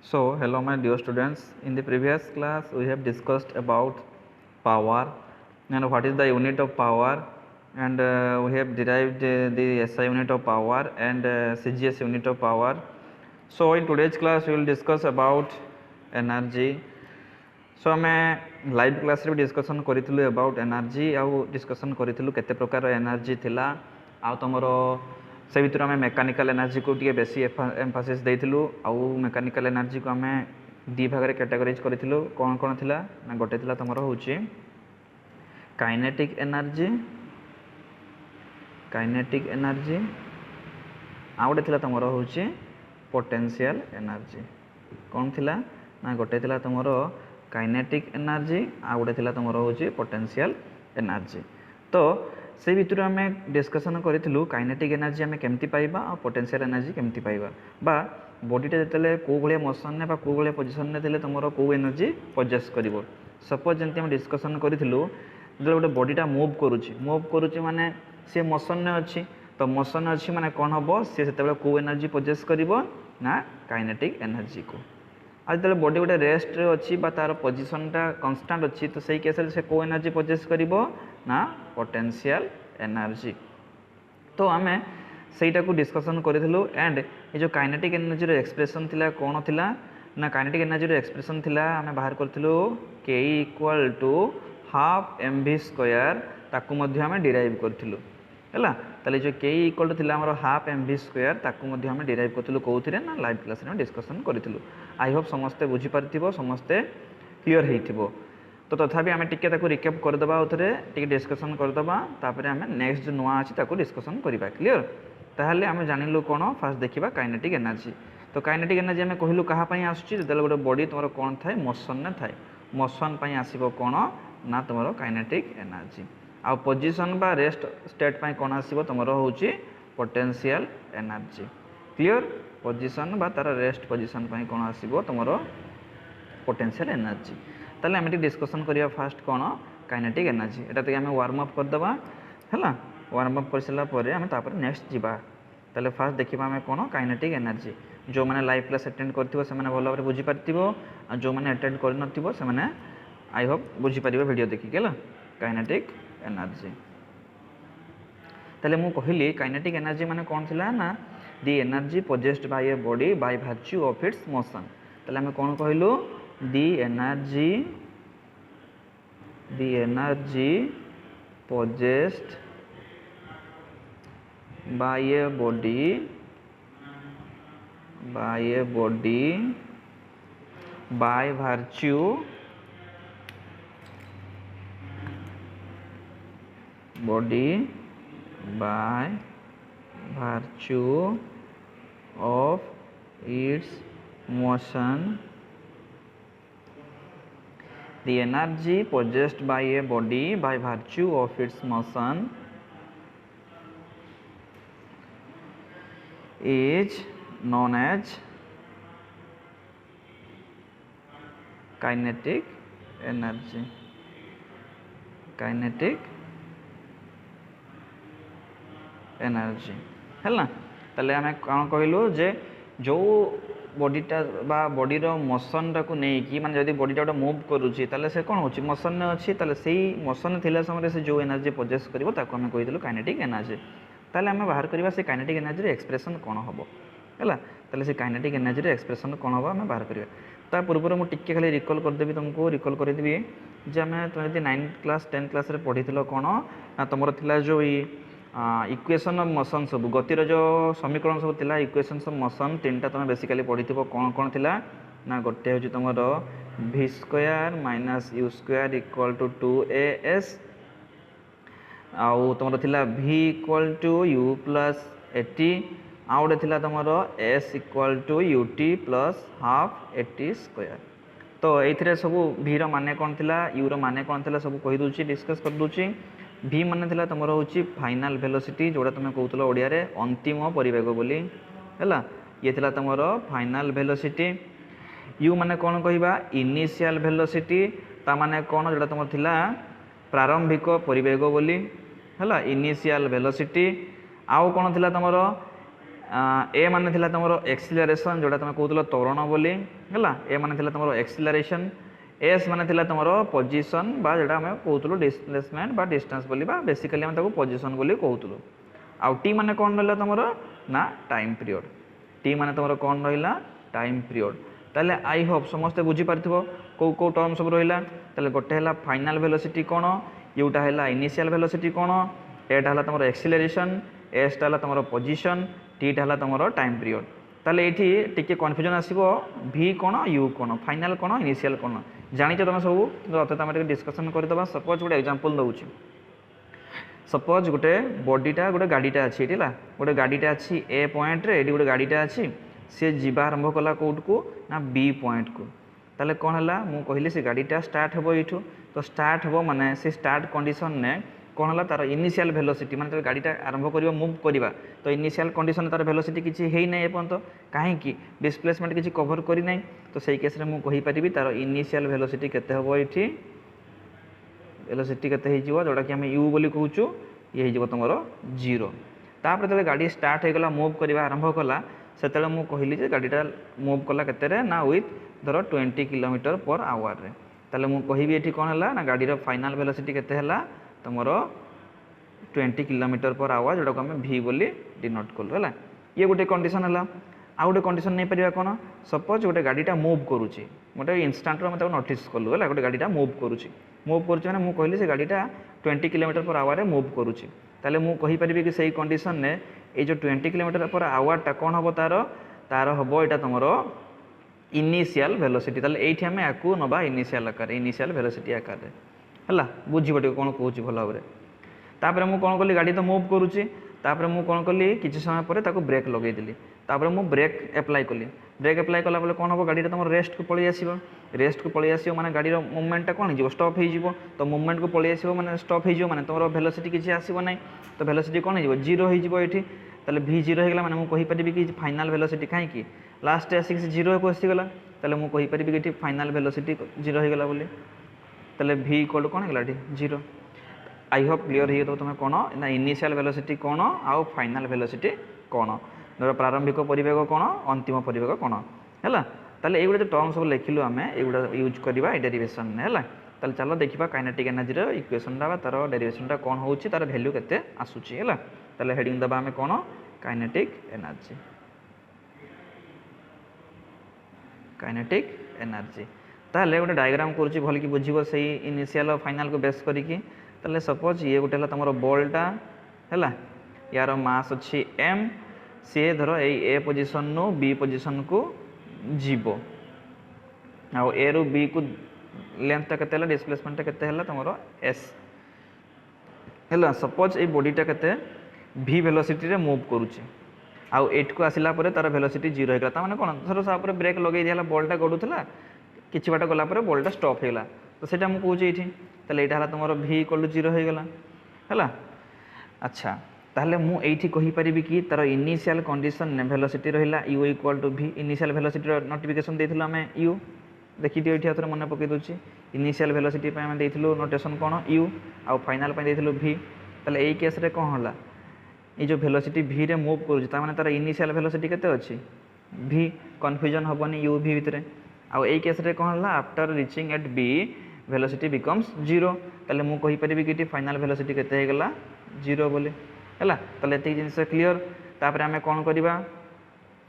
So, hello my dear students. In the previous class, we have discussed about power and what is the unit of power, and we have derived the SI unit of power and CGS unit of power. So, in today's class, we will discuss about energy. So, आम live class रे discussion करितलु about energy आउ discussion करितलु केते प्रकार energy थिला आ तमरो से भितर आम mechanical energy को टिके बेसी एम्फासिस देइतलु आउ मेकानिकल एनर्जी को आम दी भाग रे कैटेगराइज करितलु कोन कोन थिला ना गोटे थिला तमरो होची काइनेटिक एनर्जी आ गोटे थिला तमरो होची पोटेंशियल एनर्जी कोन थिला ना गोटे थिला तमरो काइनेटिक एनर्जी आ गोटे थिला तमरो होची पोटेंशियल एनर्जी। तो से भितर आम डिस्कसन करूँ काइनेटिक एनर्जी आम केमती पाइबा आ पोटेंशियल एनर्जी केमती पाइबा बा बॉडीटा जिते कौ भाया मोशन ने कौ भाया पोजिशन ने तुम कौ एनर्जी पजेस कर सपोज जमी आम डिस्कसन करूँ जो गोटे बॉडीटा मूव करुच्ची माने सी मोशन ने अच्छी तो मोशन अच्छी माने कौन हम सी से कौ एनर्जी पजेस कर ना काइनेटिक एनर्जी को आज जो बॉडी गोटे रेस्ट अच्छी तार पोजिशनटा कन्स्टाट अच्छी तो सही केस से कौ एनर्जी पजेस कर ना पोटेंशियल एनर्जी। तो आम सहीटा को डिस्कसन करूँ एंड ये जो काइनेटिक एनर्जी एक्सप्रेशन थिला कौन थिला ना काइनेटिक एनर्जी एक्सप्रेशन थिला आम बाहर करूँ के equal to half mv square ताकू मध्य आम डिराइव करूँ है ताले जो के इक्वल टू थिला हमर हाफ mv स्क्वायर ताकू मध्य आम डिराइव करूँ कौन ना लाइव क्लास में डिस्कसन करूँ। आई होप समस्ते बुझीपार समस्ते क्लीयर हो तो तथापि आम टिके रिकेप करदे टे डिस्कसन करदे तापर आम नेक्स्ट जो नुआ अच्छी डिस्कसन करवा क्लीयर ताहले आम जानिलु कौन फास्ट देखा काइनेटिक एनर्जी। तो काइनेटिक एनर्जी आम कहलु कहाँ आसूँ जो गोटे बॉडी तुम कौन थाए मोशन ने थाए मोशन आसब कौन ना तुम काइनेटिक एनर्जी आ पोजिशन बा रेस्ट स्टेट पाई कौन आसब तुम हूँ पोटेंशियल एनर्जी क्लीयर पोजिशन बा तार रेस्ट पोजिशन पाई कौन आसब तुम पोटेंशियल एनर्जी। ताले आम डिस्कसन करिया फास्ट कौन काइनेटिक एनर्जी एटा तो आम वार्म अप करदे है वार्म अप कर सारापर आम तापर नेक्स्ट जावा ताले फास्ट देखा आम कौन काइनेटिक एनर्जी जो मैंने लाइव क्लास अटेंड कर भल भाव बुझीपार जो मैंने अटेंड कर आई होप बुझीपार वीडियो देखिक है काइनेटिक एनर्जी। ताले मु कहली काइनेटिक एनर्जी माने कौन थिला ना दी energy possessed by a body by virtue of its motion. ताले आम कौन कहलु दी energy possessed by a body by virtue of its motion, the energy possessed by a body by virtue of its motion is known as kinetic energy है ना। ताले आम कौन कहलु जे जो बॉडीटा बा बॉडीर मोशन टाक नहीं माने जदि बॉडीटा गोटे मूव करुच्ची ताले से कौन होची मोशन ने अच्छी ताले से मोशन थिला समय से जो एनर्जी पजेस करिवो ताको हम कहिदलु काइनेटिक एनर्जी। ताले आम बाहर करबा से काइनेटिक एनर्जी एक्सप्रेशन कौन हबो है ताले से काइनेटिक एनर्जी एक्सप्रेशन कौन हबो आम बाहर करबा ता पूर्व मु टिके खाली रिकॉल करदेबी तुमको रिकॉल करदेबी जे आम तुम यदि 9th क्लास 10th क्लास रे पढ़ीथिलो कौन ना तुमर थिला जो इक्वेशन ऑफ मोशन सब गतिर जो समीकरण सब थिला इक्वेशंस ऑफ मोशन तीनटा तुम बेसिकली पढ़ी कौन कौन थिला ना गोटे हूँ तुम v square minus u square equal to 2as आउ तुम थिला v equal to u plus 80 आउ गोटे थिला तुम s equal to ut plus half 80 square. तो ये सब v रो माने कौन थिला u रो माने कौन थिला सब कहि दूची डिस्कस कर दूची। v माने थिला तुम हूँ फाइनाल वेलोसिटी जोड़ा तुम कहूल ओडिया रे अंतिम परिवेग बोली है ये थिला तुम फाइनाल वेलोसिटी। u माने कौन कहबा इनिशियल वेलोसिटी ता माने कौन जोड़ा तुम थिला प्रारंभिक परिवेग बोली है इनिशियल वेलोसिटी। आउ कौन थिला तुम ए माने थिला तमरो एक्सिलरेशन जोटा तुम कहूल त्वरण बोली है ए माने थिला तमरो एक्सिलरेशन एस माने थिला तमरो पोजीशन बा जोटा आम कहूँ डिस्प्लेसमेंट बा डिस्टेंस बोली बा बेसिकली आम पोजीशन बोली कहूँ आउ टी माने कौन रहा तुम ना टाइम पीरियड टी माने तुम कौन रहा टाइम पीरियड ताले आई होप समस्ते बुझीपार कौ कौ टर्म सब रहा ताले गोटे है फाइनाल वेलोसिटी कौन यूटा है इनिशियल वेलोसिटी कौन एटा है तुम एक्सिलरेशन एसटा है तुम पोजीशन टीटा है तुम टाइम पीरियड ताले ये टिके कन्फ्यूजन आसो भि कौन यू कौन फाइनाल कौन इनिशियल कौन जानी तुम सब अत आम डिस्कसन करदे सपोज गोटे एग्जांपल दउछि सपोज गोटे बॉडीटा गोटे गाड़ीटा अच्छी है गोटे गाड़ीटा अच्छी ए पॉइंट रे गोटे गाड़ीटा अच्छी सी जीवा आरंभ कला कौट को ना बी पॉइंट को ताले कौन है मुझे कहली से गाड़ीटा स्टार्ट हे यू तो स्टार्ट हे माने से स्टार्ट कंडीशन ने कौन है तार इनिशियल वेलोसिटी माने गाड़ीटा आरंभ कर मूव करवा तो इनिशियल कंडीशन तार वेलोसिटी किसी है ना एपर्यंत कहीं डिस्प्लेसमेंट किसी कवर करना तो सही केस में मुझे कहीपरि तार इनिशियल वेलोसिटी केते हम ये वेलोसिटी केते जोटा कि आम यू बोली कहूँ ये हो तुम जीरो तापर जो गाड़ी स्टार्ट होगा मूव करवा आरंभ कला से मुझे कहली गाड़ीटा मूव कला केते ना विथ धर 20 किलोमीटर पर आवर रे ताले मुझे कहबी ये कौन है ना गाड़ी फाइनाल वेलोसिटी केते है तुम 20 किलोमीटर पर आवर जोटा को आम भी बोली डिनोट कलु है ये गोटे कंडीशन है आउ गोटे कंडीशन नहीं पार कौन सपोज गोटे गाड़ीटा मूव करुच्ची गोटे इंस्टाट मैं नोटिस कलु है गोटे गाड़ीटा मूव करुच्ची मैंने मुझे कहली से गाड़ीटा 20 किलोमीटर पर आवर मूव करुच्ची ताले मुझे कहीपरि कि सही कंडीशन ने ये जो 20 किलोमीटर पर आवरटा कौन हम तार तार हम यहाँ तुम इनिशियल वेलोसिटी ताले ये आम या नवा इनिशियल आकार इनिशियल वेलोसिटी आकार है बुझे कौन कहूँ भल भाव तापर मुझे कौन कली गाड़ी तो मूव करुच्ची तापर मुझे कौन कली किसी समय पर ताको ब्रेक लगेदेली तापर मुझे ब्रेक एप्लाय कली ब्रेक एप्लाय कला कौन हम गाड़ी तुम रेस्ट को पलि आसो रेस्ट को पलि आसो माने गाड़ी मुवमेंटा कौन हो स्टॉप हो तो मुवमेंट को पलि आसो माने स्टॉप हो माने तुम वेलोसिटी किसी आसो ना तो वेलोसिटी कौन हो जीरो हो ताले भी जीरो होगा माने मुझे कहीपरि कि फाइनाल वेलोसिटी कहीं लास्ट आसिक जीरो को आसीगला ताले मुझे कहीपरि कि फाइनाल वेलोसिटी जीरो होगा बोली ताले भी इक्वल कौन होगा जीरो आई होप क्लियर हो तुम कौन ना इनिशियल वेलोसिटी कौन आउ फाइनाल वेलोसिटी कौन धर प्रारंभिक परिवेग कौन अंतिम परिवेग कौन है ताले ये जो टर्म सब लिखिलु आम एगुड़ा यूज करवा डेरिवेशन है ताले चलो देखा काइनेटिक एनर्जी इक्वेशनटा तार डेरिवेशनटा कौन हो तार वैल्यू केते आसुची है ताले हेडिंग दबा आम कौन काइनेटिक एनर्जी काइनेटिक एनर्जी ताले गोटे डायग्राम करुच्ची भल कि बुझे से इनिशियल और फाइनाल को बेस करिकी ताले सपोज ये गोटे तुम बॉलटा है यार मास अच्छी एम सी धर ए पोजिशन नु बी पोजिशन को जीव आ ए रु बी को लेंथटा केते डिस्प्लेसमेंटटा केते तुम एस है सपोज ये बॉडीटा केते भी वेलोसिटी रे मूव करुच्ची आउ एट को आसिला परे तार वेलोसिटी जीरो होगा तार कौन धर सा ब्रेक लगे दिया बॉलटा गड़ूला किसी बाट गला बॉलटा स्टॉप होगा तो सेटा मुझे कौच ये ताले यहाँ तुम भी इक्वल जीरो होगा है अच्छा ताहले मुझे कहीपरि कि तार इनिशियल कंडीशन ने वेलोसिटी रहा यू इक्वल टू भी इनिशियल वेलोसिटी नोटिफिकेशन देथिलु आमे यू देखी दियो ये थोड़े मन पकई दूसरी इनिशियल वेलोसिटी आम देथिलु नोटेशन कौन यू आउ फाइनाल देथिलु भी ताले यही केस रे कौन होला ये जो वेलोसिटी भी रे मूव करूँ तार तार इनिशियल वेलोसिटी केते अच्छी भी कन्फ्यूजन हेनी यू भी भितर आउ यही केस रे कौन होला after reaching at B velocity becomes zero ताले मु कहीपरि कि फाइनाल वेलोसिटी केते होगा जीरो बोली है ताले ये जिनस क्लीयर तापर आम कौन करवा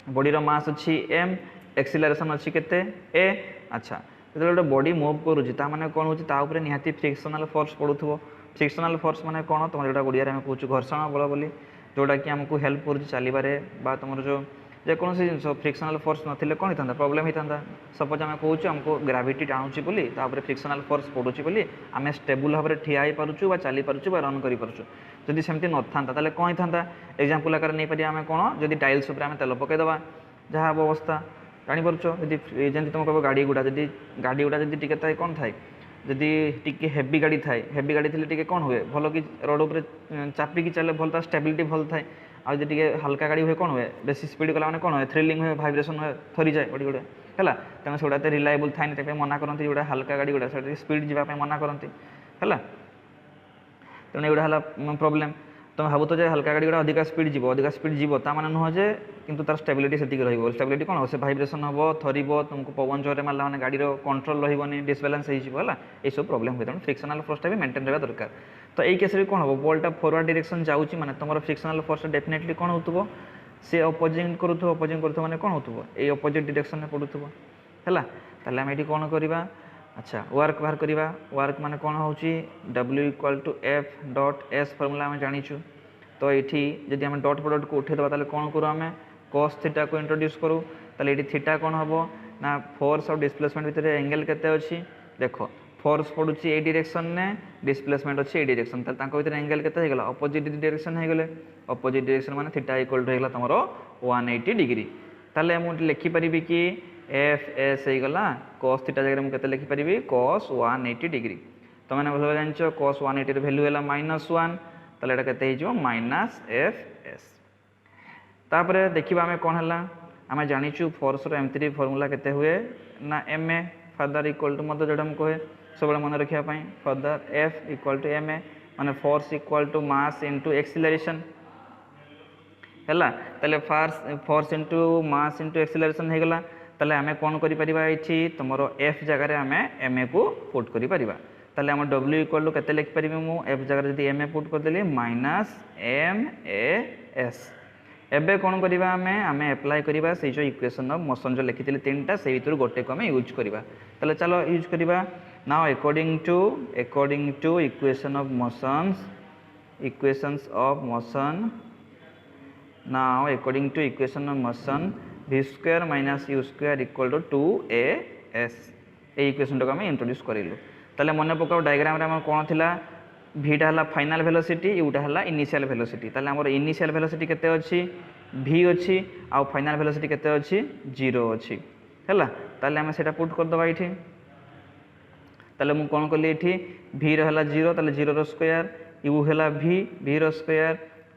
बॉडीर मास अच्छी एम एक्सिलरेशन अच्छी केते ए अच्छा जो गोटे बॉडी मूव करुच्ची माने कौन हो निहाती फ्रिक्शनल फोर्स पड़ुथो फ्रिक्शनल फोर्स माने कौन तुम जोटा ओडिया में कहूँ घर्षण बल बोली जोटा कि आमको हेल्प कर चलवे बा तुम जो जेकोसी जिन फ्रिक्शनल फोर्स नथिले कौन होता प्रोब्लेम होता सपोज आम कहूँ आमको ग्राविटी टाणुची बोली फ्रिक्शनल फोर्स पड़ुची बोली आम स्टेबल भाव में ठिया पार्चु बा चली पार्चु बा रन कर पार्चु जदि सेमती न था ताले कौन होता एग्जांपल आकार नहीं पारिया आम कौन जदि टाइल्स उपर आम तेल पकईदबा जहाँ हम अवस्था जानीपार जदि तुम कह गाड़ी गुड़ा जदि टिके थाए कौन थाए जदि टिके हेवी गाड़ी थाए हेवी गाड़ी थी टिके कौन हुए भल कि रोड उपर चापिकी चले भल स्टेबिलिटी भल थाए आज टिके हल्का गाड़ी हुए कौन हुए बेसी स्पीड गला मैंने कौन हुए थ्रिलिंग हुए भाइब्रेशन हुए थरी जाए गाड़ी गुड़ा है तेना से गुड़ा रिलायबल थाए मना करती जोड़ा हल्का गाड़ी गुड़ा से स्पीड जावाई मना करती है तेना एगुड़ा है प्रोब्लेम तुम भावुत जे हल्का गाड़ी गुड़ा अधिक स्पीड जीव ता माने नुह जे किंतु तार स्टेबिलिटी से रही स्टेबिलिटी कौन से भाइब्रेशन हम थरब तुमको पवन जोर मारा मैंने गाड़ी कंट्रोल रही डिसबालांस है ये सब प्रोब्लेम हुए तेणु फ्रिक्शनल फोर्सटा भी मेंटेन रहा दरकार तो यही केस कौन हम बॉलटा फॉरवर्ड डायरेक्शन जाऊँगी माने तुम फ्रिक्शनल फोर्स डेफिनेटली कौन हो सी अपोजिंग करूँ माने कौन हो ये अपोजिट डायरेक्शन में पड़ुव है ताले आम ये कौन करवा अच्छा वर्क बाहर करवा वर्क माने कौन हो W = F.S फॉर्मूला आम जाचु तो ये जदि आम डॉट प्रोडक्ट को उठेदबा ताले कौन करूँ आम cos थीटा को इंट्रोड्यूस करूँ ताले ये थीटा कौन हम ना फोर्स और डिस्प्लेसमेंट भितर एंगल केते अच्छी देख फोर्स पड़ुची ए डायरेक्शन ने डिस्प्लेसमेंट अच्छी ए डायरेक्शन ताले तांको भितर एंगल केते होगला अपोजिट डायरेक्शन हो गले अपोजिट डायरेक्शन माने थीटा इक्वल टू होगला तुमरो 180 डिग्री ताले मु लिखि परिबी कि FS होगला cos थीटा जगह मुझे लिखि पारि cos 180 डिग्री तो मैंने भल जान cos 180 वैल्यू है -1 ताले एटा केते हिजो -FS तापर देखिबा आमे कोन हला आमे जानिचु फोर्स रो M3 फार्मूला केते हुए ना MA फर्दर इक्वल टू मत जोडा हम कहे सब मन रखिया पई फर्दर F = MA माने फोर्स = मास इनटू एक्सीलरेशन हैला ताले force into mass into acceleration हे गला ताले आमे कोन करि परिबा एठी तमरो F जगह रे आमे MA को पुट करि परिबा ताले हम W = केते लिख परिबे मु F जगह जदी MA पुट कर देली -MAS एबे कौन करवा आमे अप्लाई करवा से जो इक्वेशन ऑफ मोशन जो लिखी तीनटा से भर गोटे को आम यूज करवा ताले चलो यूज करवा now according to equation of motion now according to equation of motion v² - u² = 2as ये इक्वेशन टाक आम इंट्रोड्यूस करूँ ताले मन पकाओ डायग्राम रे कौन थिला भीटा है फाइनाल वेलोसिटी यूटा है इनिशियल वेलोसिटी ताले हमर इनिशियल वेलोसिटी केते अछि v अछि आ फाइनाल वेलोसिटी केते अछि 0 अछि हैला ताले हम सेटा पुट कर दबा इठी ताले मु कोन करली इठी v रहला 0 ताले 0 रो स्क्वायर u हैला v रो स्क्वायर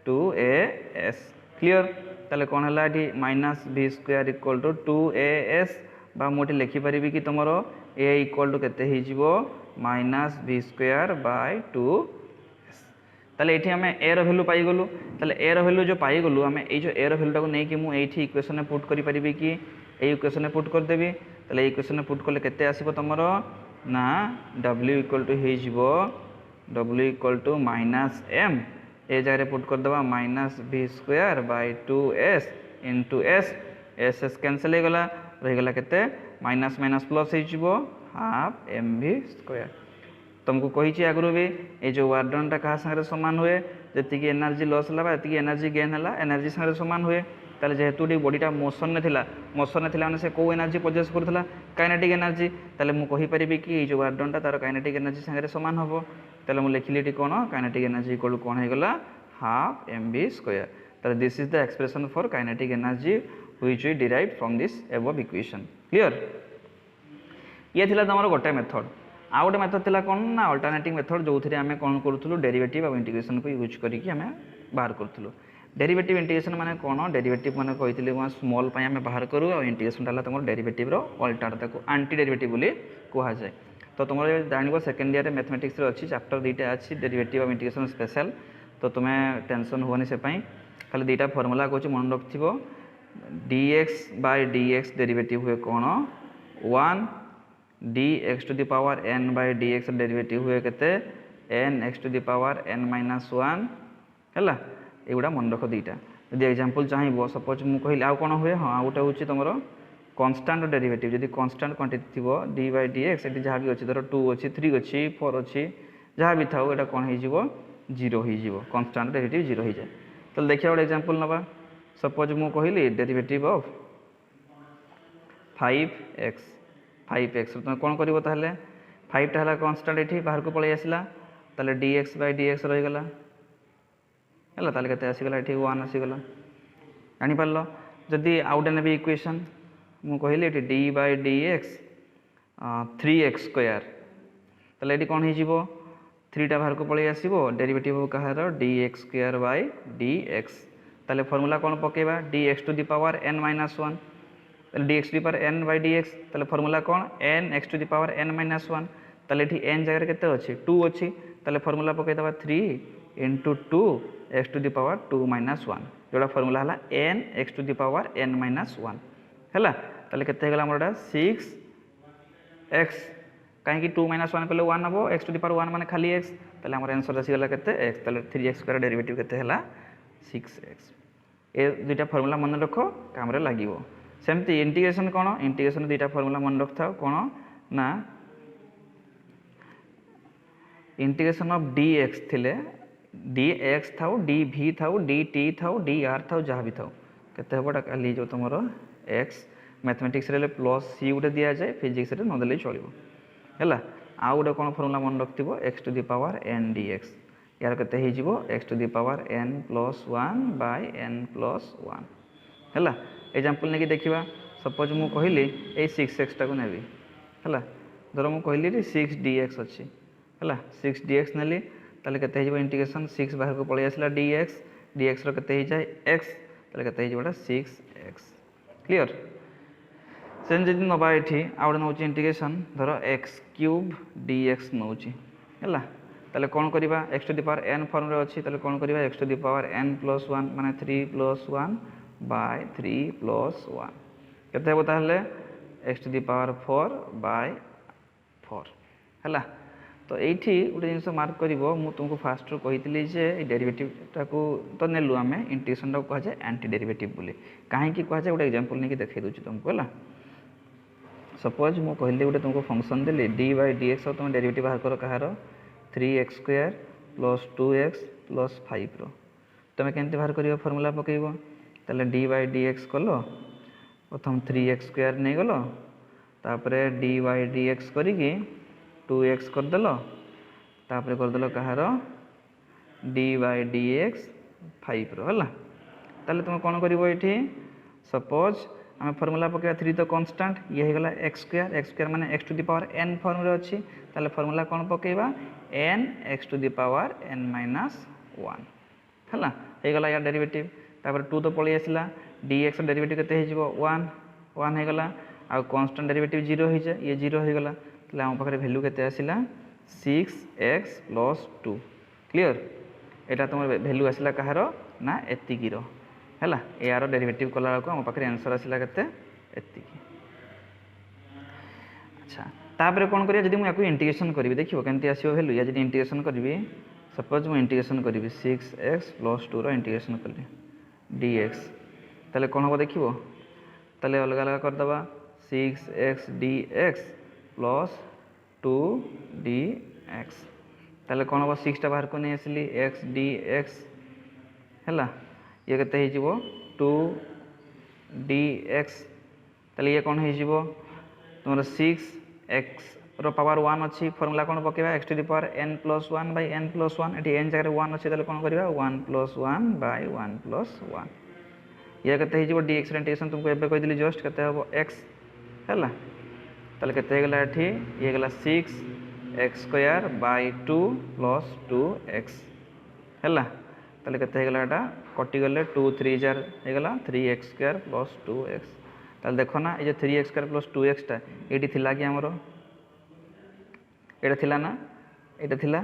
2as क्लियर ताले कोन हैला इठी -v² = 2as बा मोटी लिखि परिबी कि तमरो a = केते हि जिवो -v²/2 ताले एठी हमें a रो वैल्यू पाई गलु ताले a रो वैल्यू जो पाई गलु हमें ए जो a रो वैल्यू टाको नै कि मु एठी इक्वेशन में पुट करि परिबी कि ए इक्वेशन में पुट कर देबी ताले इक्वेशन में पुट करले केते आसीबो तमरो ना w = हे जिवो w = -m ए जगह रे पुट कर दबा -v²/2s * s s कैंसिल हे गला रहि गला केते माइनस माइनस प्लस हे जिवो हाफ mv² तुमको कही आगु भी ये जो वर्क डनटा क्या सागर सामान हुए जी एनर्जी लॉस है जी एनर्जी गेन है एनर्जी सागर सामान हुए ताले जेहेतु बॉडीटा मोशन में मैंने से कौ एनर्जी पजेस करूला काइनेटिक एनर्जी ताले मु कहि परिबी कि ये जो वर्क डनटा तार काइनेटिक एनर्जी सागर सामान हम ताले मु लिखिली ये कौन काइनेटिक एनर्जी इक्वल कौन हो गला हाफ mv²। ताले this is the expression for kinetic energy which we derive from this above equation clear ये थिला तमरो गोटे मेथड आ गोटे मेथड थिला कोन ना अल्टरनेटिव मेथड जो थी आम कौन करूँ डेरिवेटिव और इंटीग्रेशन को यूज करके आम बाहर करूँ डेरिवेटिव इंटीग्रेशन माने कौन डेरिवेटिव माने कही स्मॉल आम बाहर करूँ और इंटीग्रेशन तुम डेरिवेटिव अल्टर आंटी डेरिवेटिव बोली कहुए तो तुम जान सेकेंड ईयर मैथमेटिक्स अच्छी चैप्टर दुईटा अच्छी डेरिवेटिव और इंटीग्रेशन स्पेशल तो तुम्हें टेंशन हुआ से खाली दुईटा फॉर्मूला कौन मन रखिथ dx/dx डेरिवेटिव हुए कौन 1 dx⁻n/dx डेरिवेटिव हुए केते nx⁻n-1 हैला एगुड़ा मन रख दुईटा जब एग्जांपल चाहिए सपोज मु कहली आ कौन हुए हाँ गोटे हूँ तुम कांस्टेंट डेरिवेटिव जब कांस्टेंट क्वांटिटी थी d/dx ये जहाँ भी अच्छी धर 2 अच्छी 3 अच्छी 4 अच्छी जहाँ भी था ये कौन हो 0 हो कांस्टेंट डेरिवेटिव 0 हो जाए तो देखिए गोटे एग्जांपल नवा सपोज मु कहली डेरिवेटिव ऑफ 5x तुम कौन कर 5टा है कन्स्टाट ये बाहर को पलि आसला ताले dx/dx रहीगला है ताले केते आसीगला ये 1 आसीगला जानीपार जदि आउटे नेबी इक्वेशन मु कहली d/dx 3x² ताले ये कौन हो 3टा बाहर को पलि आसो डेरिवेटिव कहार dx²/dx ताले फॉर्मूला कौन पकेबा dx⁻n-1 dx⁻n/dx ताले फॉर्मूला कौन nx⁻n-1 ताले ये n जगह केते अच्छी 2 अच्छी ताले फॉर्मूला पकईदबा 3 × 2 x⁻2 - 1 जोड़ा फॉर्मूला है n x to the power n minus 1 है ताले केते हेगला हमरटा 6x कहीं 2 माइनस 1 कले 1 हम एक्स टू दी पावर 1 माने खाली x ताले हमर आंसर आसीगला केते x ताले 3x स्क्वायर डेरिवेटिव केते हला 6x ए दुईटा फॉर्मूला मन रखो काम रे लागिवो सेमती इंटीग्रेशन कोन इंटीग्रेशन दुईटा फॉर्मूला मन रखता कोन ना इंटीग्रेशन ऑफ dx थिले dx थाउ dv थाउ dt थाउ dr थाउ जहाँ भी थाउ केते हबटा खाली जो तुमरो x मैथमेटिक्स रे प्लस c उडे दिया जाए फिजिक्स रे न देले चलिबो हैला आ उडे कोन फॉर्मूला मन रखतिबो x to the power n dx यार केते हे जिवो x to the power n plus 1 by n plus 1 हैला एग्जांपल नेकी देखिबा सपोज मु कहिली ए 6x टा को नेबी हैला धरो मु कहिली 6dx अछि हैला 6dx नेली ताले केते हे जिवो इंटीग्रेशन 6 बाहर को पळे आसला dx dx रो केते हे जाय x ताले केते हे जिवोटा 6x क्लियर सेम जदि नबा एठी आउडे नउची इंटीग्रेशन धरो x क्यूब dx नउची हैला ताले कोन करिबा x to the power n form रे अछि ताले कोन करिबा x to the power n plus 1 माने 3 प्लस 1 बाय 3 प्लस 1 केते हेबो ताले x to the power 4 by 4 हैला तो एठी उडे जिंस मार्क करिवो मु तुमको फास्ट रो कहितली जे ए डेरिवेटिव टाको तो नेलु आमे इंटीग्रेशन टा कह जाय एंटी डेरिवेटिव बोली काहे की कह जाय उडे एग्जांपल नेकी देखाइ दोची तुमको हैला सपोज मु कहली उडे तुमको फंक्शन देली d बाय dx और तुम डेरिवेटिव बाहर करो कहार 3x square plus 2x plus 5 रो तुम केनते बाहर करियो फार्मूला पकेइबो ताले d बाय dx कलो प्रथम 3x स्क्वायर नै गलो तापरे d बाय dx करी की 2x कर दलो तापरे कर दलो कहार d बाय dx 5 रो हला ताले तुम कोन करिवो एठी सपोज आम फॉर्मूला पकेबा 3 तो कांस्टेंट ये हे गला x स्क्वायर माने x to the power n form रे अछि ताले फॉर्मूला कोन पकेबा n x to the power n minus 1 हला हे गला या डेरिवेटिव तापर 2 तो पळी आसिला dx डेरिवेटिव केते हे जिवो 1 1 हे गला आ कांस्टेंट डेरिवेटिव 0 हे जे ये 0 हे गला ताले हम पकरे वैल्यू केते आसिला 6x + 2 क्लियर एटा तुम वैल्यू आसिला कहारो ना एति गिरो हैला यार डेरिवेटिव कला को हम पाखरे आंसर आसिला केते एति अच्छा तापर कोन करिया जदी मु याकू इंटीग्रेशन करबी देखिबो केनती आसीबो वैल्यू या जदी इंटीग्रेशन करबी सपोज मु इंटीग्रेशन करबी 6x + 2 रो इंटीग्रेशन करली dx ताले कोन हो देखिबो ताले अलग अलग कर दबा 6x dx + 2 dx ताले कोन हो 6 टा बाहर को नै आसली x dx हैला ये केते हे जिवो 2 dx ताले ये कोन हे जिवो तुमरो 6x रो पावर 1 अछि फार्मूला कोन पकेबा x to the power n + 1 by n + 1 एठी n जगह 1 अछि ताले कोन करिबा 1 + 1 बाय 1 + 1 ये केते हे जिवो dx इंटीग्रेशन तुमको एबे कहि दिली जस्ट केते हबो x हैला ताले केते हे गेला एठी ये गेला 6x स्क्वायर बाय 2 + 2x हैला ताले केते हे गेला एटा कटि गले 2 3 जार हे गेला 3x स्क्वायर + 2x ताले देखो ना ए जे 3x स्क्वायर + 2x ता एटी थिला कि हमरो एटा थिला ना एटा थिला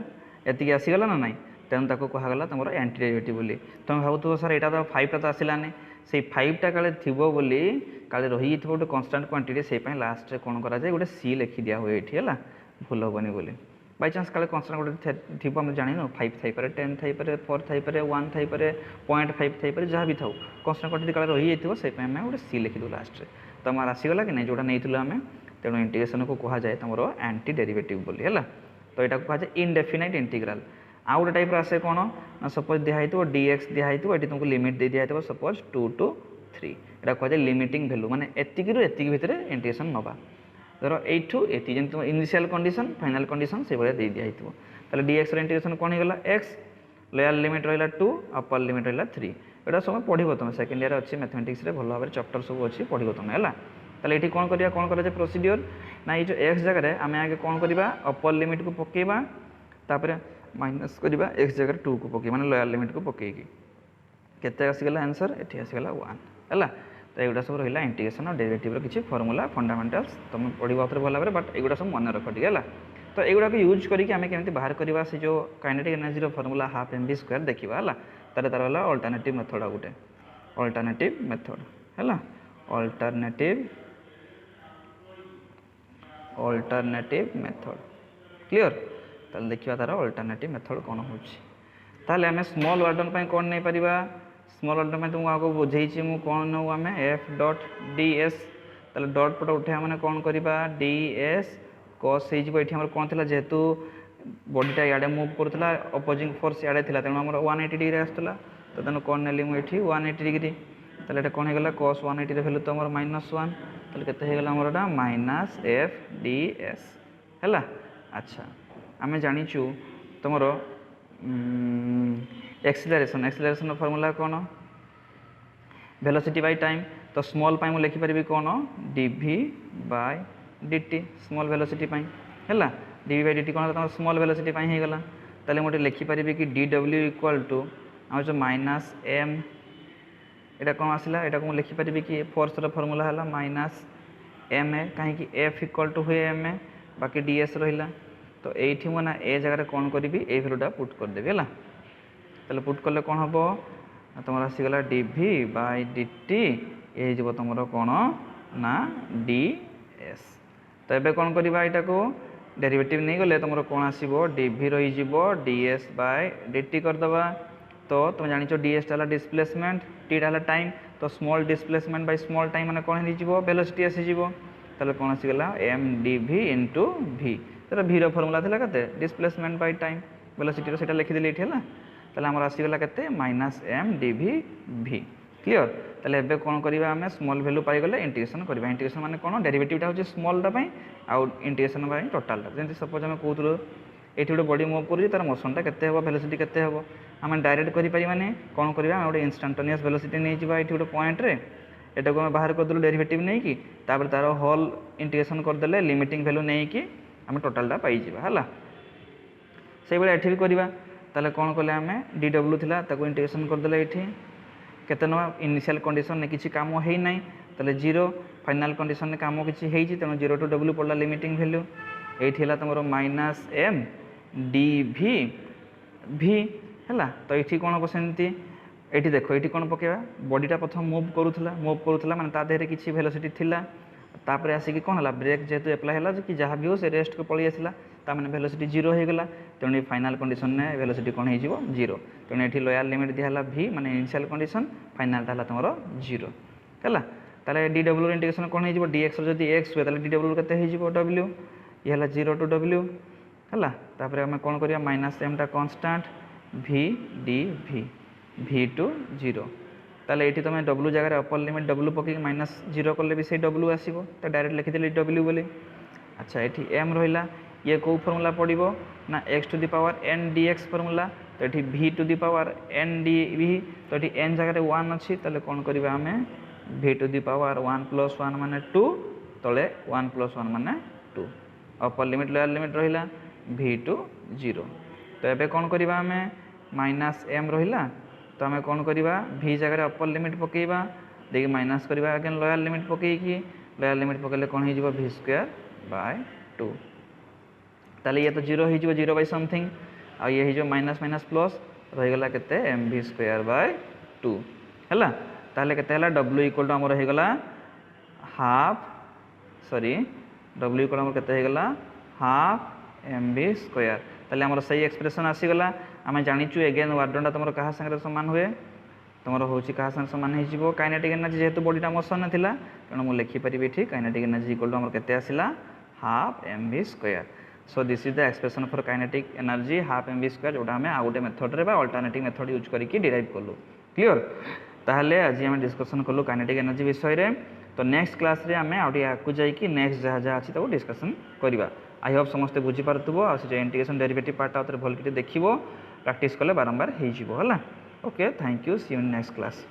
एति के आसी गला ना नाही तेन ताको कहा गला तमरो एंटी डेरिवेटिव बोली तुम भाबतो सर एटा तो 5 ता आसिलाने से 5 टा काले थिबो बोली काले रही थिबो तो कांस्टेंट क्वांटिटी से पय लास्ट रे कोन करा जाय गोटे c लिखि दिया होय एठी हला भूल होबनी बोली बाय चांस काले कांस्टेंट गोटे थिबो हम जानि न 5 थाई पारे 10 थाई पारे 4 थाई पारे 1 थाई पारे 0.5 थाई पारे जहा भी थाउ कांस्टेंट क्वांटिटी काले रही थिबो से पय हम गोटे c लिखि दो लास्ट रे त मार आसी गला कि नै जोटा नैथिलो हमें तेनो इंटीग्रेशन को कहा जाय तमरो एंटी डेरिवेटिव बोली हला तो एटा को कहा जाय इनडेफिनाइट इंटीग्रल आ गोटे टाइप आसे कोन ना सपोज दिया हेतु dx दिया हेतु एटी तुमको लिमिट दे दिया हेतु सपोज 2 to 3 एटा कह जाय लिमिटिंग वैल्यू माने एति किरो एति भितरे इंटीग्रेशन नबा धरो 8 to 80 जन तुम इनिशियल कंडीशन फाइनल कंडीशन से बळे दे दिया हेतु ताले dx रे इंटीग्रेशन कोन हे गेला x लोअर लिमिट रहला 2 अपर लिमिट रहला 3 एटा समय पढिबो तुम सेकंड ईयर अछि मैथमेटिक्स रे भलो भाबरे चैप्टर सब अछि पढिबो तुम हैला ताले एठी कोन करिया कोन करा जे प्रोसीड्यूर ना ई जो x जगह रे हमें आगे कोन करबा अपर लिमिट को पकेबा तापरे माइनस करिबा x जगह 2 को पके माने लोअर लिमिट को पकेकी केते आसी गेला आंसर एठी आसी गेला 1 हैला तो एगुडा सब रहिला इंटीग्रेशन और डेरिवेटिव रो किछि फार्मूला फंडामेंटल्स तुम पढिबा उतर भला बट एगुडा सब मन रख ठीक हैला तो एगुडा को यूज करी कि हमें केमति बाहर करबा से जो काइनेटिक एनर्जी रो फार्मूला हाफ mv स्क्वायर देखिबा हैला तारे तार वाला अल्टरनेटिव मेथड आ गुटे अल्टरनेटिव मेथड है अल्टरनेटिव मेथड क्लियर ताले देखिए तार अल्टरनेटिव मेथड कौन होताले आम स्मॉल वर्डन कौन नहीं पारिबा स्मॉल वर्डन तुमको आगे बुझे मु कौन नौ आम एफ डॉट डी एस ताले डॉट पट उठा मैंने कौन करवा डी एस कस हो कौन थी जेहेतु बॉडीटा इे मुव करूला अपोजिंग फोर्स इे थी तेणु आम 180 डिग्री आसला तो तेणु कौन नेली मुझे 180 डिग्री ताले कौन होगा कस 180 वैल्यू तो आम -1 ताले केते होगा माइनस एफ डी एस है अच्छा आम जाचु तुम एक्सिलरेशन फॉर्मूला कौन वेलोसिटी बाय टाइम तो स्मॉल पाई मुझे लिखिपारि कौन dv by dt small velocity पाई है dv बाय dt कौन स्मॉल वेलोसिटी पाई होगा ताले मुझे लिखिपारि कि dw इक्वल टू आम जो माइनस एम यहाँ कौन आसला यहाँ को लिखिपारि कि फोर्स फॉर्मूला है माइनस एम ए कहीं एफ इक्वल टू हुए एम ए बाकी ds रहा तो ये मुझे ए जगह कौन करी ये भैल्यूटा पुट करदेवी है ताले पुट कले कौन हम तुम आसीगला dv बाय dt ये तुम कौन ना ds तो ये कौन करवा यहाँ को डेरिवेटिव नहीं गले तुम कौन आसो dv रही ds बाय dt करदे तो तुम जान ds टा डिस्प्लेसमेंट टी टा टाइम तो small displacement by small time मैंने कौन हो वेलोसिटी आसीजिवो ताले कौन आसीगला m dv इंटू v तो v फॉर्मूला था के डिस्प्लेसमेंट बाय टाइम वेलोसिटी से लिखिदेली ये ताले आमर आसीगला के minus M dv v clear ताले एबे कौन करवा आम स्मॉल वैल्यू पाईगले इंटीग्रेशन करवा इंटीग्रेशन माने कौन डेरिवेटिवटा हो स्मॉल टाइम आउ इंटीग्रेशन बाय टोटाल जैसे सपोज आम कहूँ ये गोटे बॉडी मुव कर तार मोशनटा केते हे वेलोसिटी केते हे आम डायरेक्ट करें कौन करवा गोटे इंस्टांटेनियस वेलोसिटी नहीं जावा ये गोटे पॉइंट रे एटा को आम बाहर करदेलु डेरिवेटिव नहीं कि तार होल इंटीग्रेशन करदे लिमिटिंग वैल्यू नहीं कि आम टोटालटा पाइबा है से भाई ये भी करवा ताले कौन कले आम dw थिला ताको इंटीग्रेशन करदे ये केते ना इनिशियल कंडीशन ने किसी काम है ना ताले 0 फाइनाल कंडीशन ने काम किसी है तेणु 0 टू w पड़ा लिमिटिंग वैल्यू ये तुम माइनस एम dv v है तो ये कौन हम सेमती ये देख ये कौन पकेबा बॉडीटा प्रथम मुव करूला माने ता देहरे किसी वेलोसिटी थिला तापर आसिक कौन है ब्रेक जेहेतु एप्लाई है कि जहाँ भी हो से रेस्ट को पलि आसला ताने वेलोसिटी 0 हो गला तेणु फाइनाल कंडीशन ने वेलोसिटी कौन हो 0 तेणु ये लोअर लिमिट दिहला v माने इनिशियल कंडीशन फाइनालटा है तुम 0 है ताले dw इंटीग्रेशन कौन हो dx जदि x हुए ताले dw केते हो w ये है 0 टू w है तापर आम कौन करवा माइनस एम टा constant v dv v to 0 ताले ये तुम w जगह अपर लिमिट w पकई माइनस 0 कले भी से w आसो तो डायरेक्ट लिखिदेली w बोली अच्छा ये m रहा ये कौ फॉर्मूला पड़ो ना x to the power n dx formula तो ये v to the power n dv तो ये n जगह 1 अच्छी ताले कौन करवा आम v to the power 1 plus 1 माने 2 तले 1 प्लस 1 माने 2 अपर लिमिट लोअर लिमिट रहा v टू 0 तो ये कौन करवा आम माइनस एम रहा तो आम कौन करवा v जगह अपर लिमिट पकेबा देखिए माइनस करवा अगेन लोअर लिमिट पकईकि लोअर लिमिट पकड़े कौन हो v स्क्वायर बाय 2 ताले ये तो 0 हो 0 बाय समथिंग आ ये हो माइनस माइनस प्लस रहीगला केते एम v स्क्वायर बाय 2 है ताले केते हला w इक्वल टू आमर होगला हाफ सॉरी w इक्वल आमर केते होगला हाफ एम v स्क्वायर ताले आमर सही एक्सप्रेशन आसीगला आम जाचु एगेन वार्डनटा तुम क्या सागर सामान हुए तुम हूँ क्या सामान हो काइनेटिक एनर्जी जेहेतु बॉडीटा मोशन था तेणु मुझे लिखिपारि ये काइनेटिक एनर्जी इक्वल टू आमर केते आसिला half M v square so this is the expression for kinetic energy half M v square जोटा आम आउ गोटे मेथड रे अल्टरनेटिव मेथड यूज करके डिराइव कलु क्लियर ताहले आज आम डिस्कसन कलु काइनेटिक एनर्जी विषय रे तो नेक्स्ट क्लास रे आम आउटे आगु जाइए नेक्स्ट जहाँ जहाँ अच्छी तक डिस्कसन करवा आई होप समस्ते बुझीपारुव आ इंटीग्रेशन डेरिवेटिव पार्ट आउे भल कि देखो प्रैक्टिस कले बारंबार हो okay thank you see you in next class.